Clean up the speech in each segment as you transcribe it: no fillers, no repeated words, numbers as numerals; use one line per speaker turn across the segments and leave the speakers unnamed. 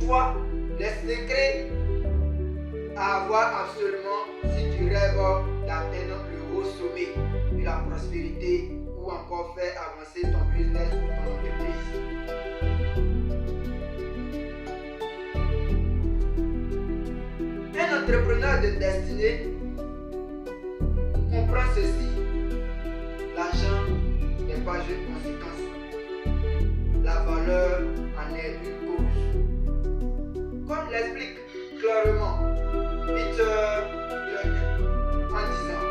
toi les secrets à avoir absolument si tu rêves d'atteindre le haut sommet de la prospérité ou encore faire avancer ton business ou ton entreprise. Un entrepreneur de destinée comprend ceci. L'argent n'est pas une conséquence. La valeur en est une cause. Comme l'explique clairement Peter Drucker en disant,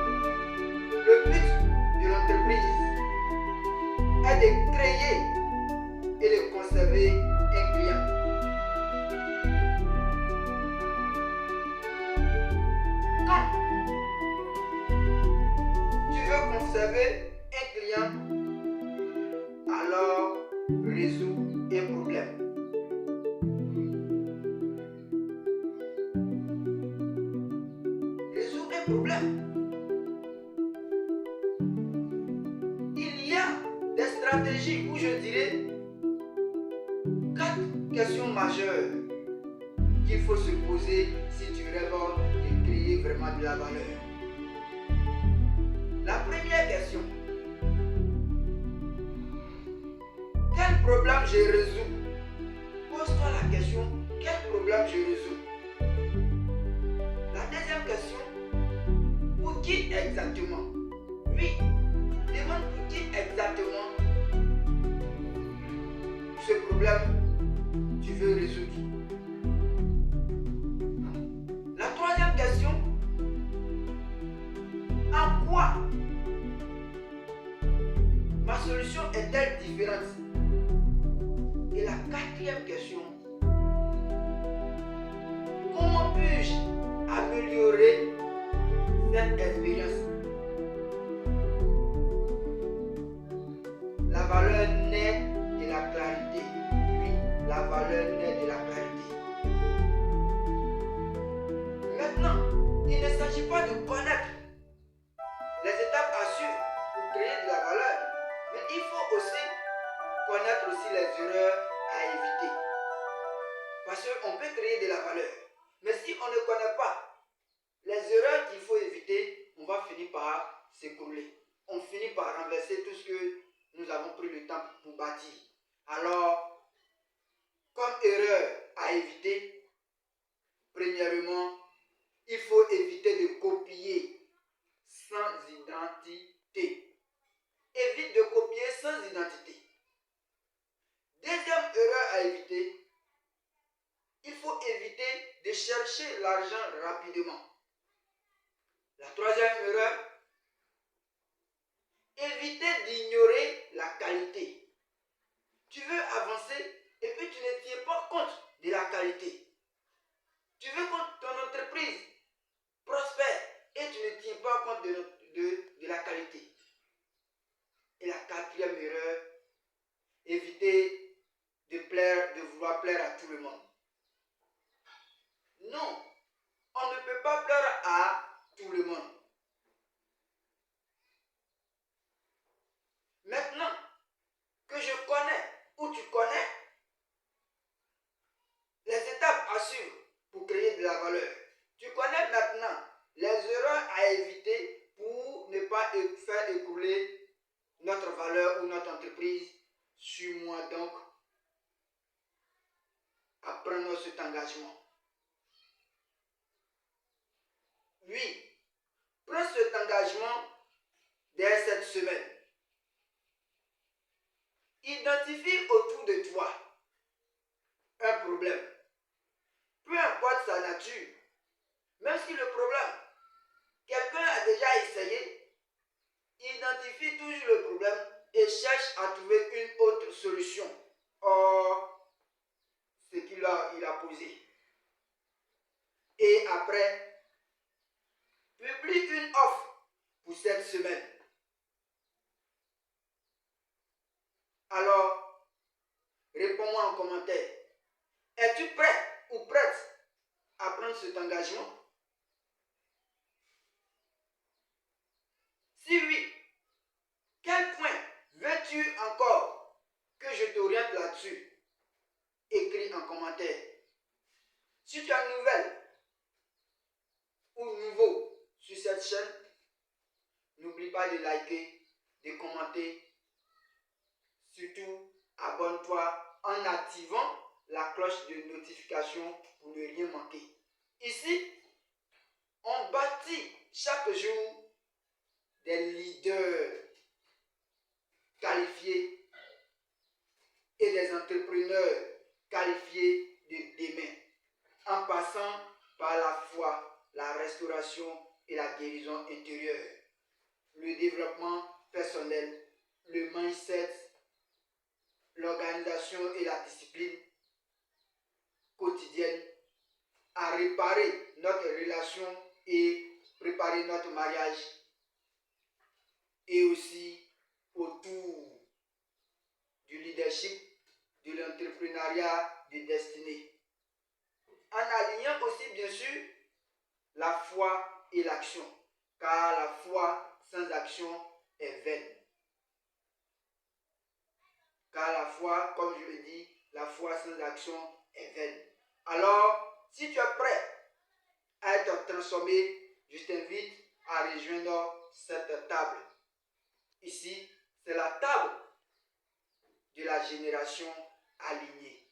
le but de l'entreprise est de créer et de conserver un client. Quand tu veux conserver un client, alors résous un problème. Résous un problème. Il y a des stratégies où je dirais 4 questions majeures qu'il faut se poser si tu rêves de créer vraiment de la valeur. La première question: quel problème je résous? Pose-toi la question: quel problème je résous? La deuxième question: pour qui exactement? Oui, demande pour qui exactement ce problème tu veux résoudre. La troisième question: en quoi ma solution est-elle différente? Et la quatrième question: comment puis-je améliorer cette expérience? La valeur naît de la clarité. Oui, la valeur naît de la clarité. Maintenant, il ne s'agit pas de connaître les étapes à suivre pour créer de la valeur, mais il faut aussi connaître aussi les erreurs à éviter. Parce qu'on peut créer de la valeur, mais si on ne connaît pas les erreurs qu'il faut éviter, on va finir par s'écrouler. On finit par renverser tout ce que nous avons pris le temps pour bâtir. Alors, comme erreur à éviter, premièrement, il faut éviter de copier sans identité. Évite de copier sans identité. Deuxième erreur à éviter, il faut éviter de chercher l'argent rapidement. La troisième erreur, éviter d'ignorer la qualité. Tu veux avancer et puis tu ne tiens pas compte de la qualité. Tu veux que ton entreprise prospère et tu ne tiens pas compte de la qualité. Et la quatrième erreur, éviter de vouloir plaire à tout le monde. Non, on ne peut pas plaire à tout le monde. Maintenant que je connais ou tu connais les étapes à suivre pour créer de la valeur, tu connais maintenant les erreurs à éviter pour ne pas faire écrouler notre valeur ou notre entreprise. Suis-moi donc à prendre cet engagement. Oui, prends cet engagement dès cette semaine. Identifie autour de toi un problème. Peu importe sa nature, même si le problème, quelqu'un a déjà essayé, identifie toujours le problème et cherche à trouver une autre solution. Or, ce qu'il a posé. Et après, publie une offre pour cette semaine. Alors, réponds-moi en commentaire. Es-tu prêt ou prête à prendre cet engagement? Si oui, quel point veux-tu encore que je t'oriente là-dessus? Écris en commentaire. Si tu es nouvelle ou nouveau sur cette chaîne, n'oublie pas de liker, de commenter. Surtout, abonne-toi en activant la cloche de notification pour ne rien manquer. Ici, on bâtit chaque jour des leaders qualifiés et des entrepreneurs qualifiés de demain, en passant par la foi, la restauration et la guérison intérieure, le développement personnel, le mindset, l'organisation et la discipline quotidienne, à réparer notre relation et préparer notre mariage, et aussi autour du leadership, de l'entrepreneuriat de destinée. En alignant aussi bien sûr la foi et l'action, car la foi sans action est vaine. Car la foi, comme je le dis, la foi sans action est vaine. Alors, si tu es prêt à être transformé, je t'invite à rejoindre cette table. Ici, c'est la table de la génération alignée.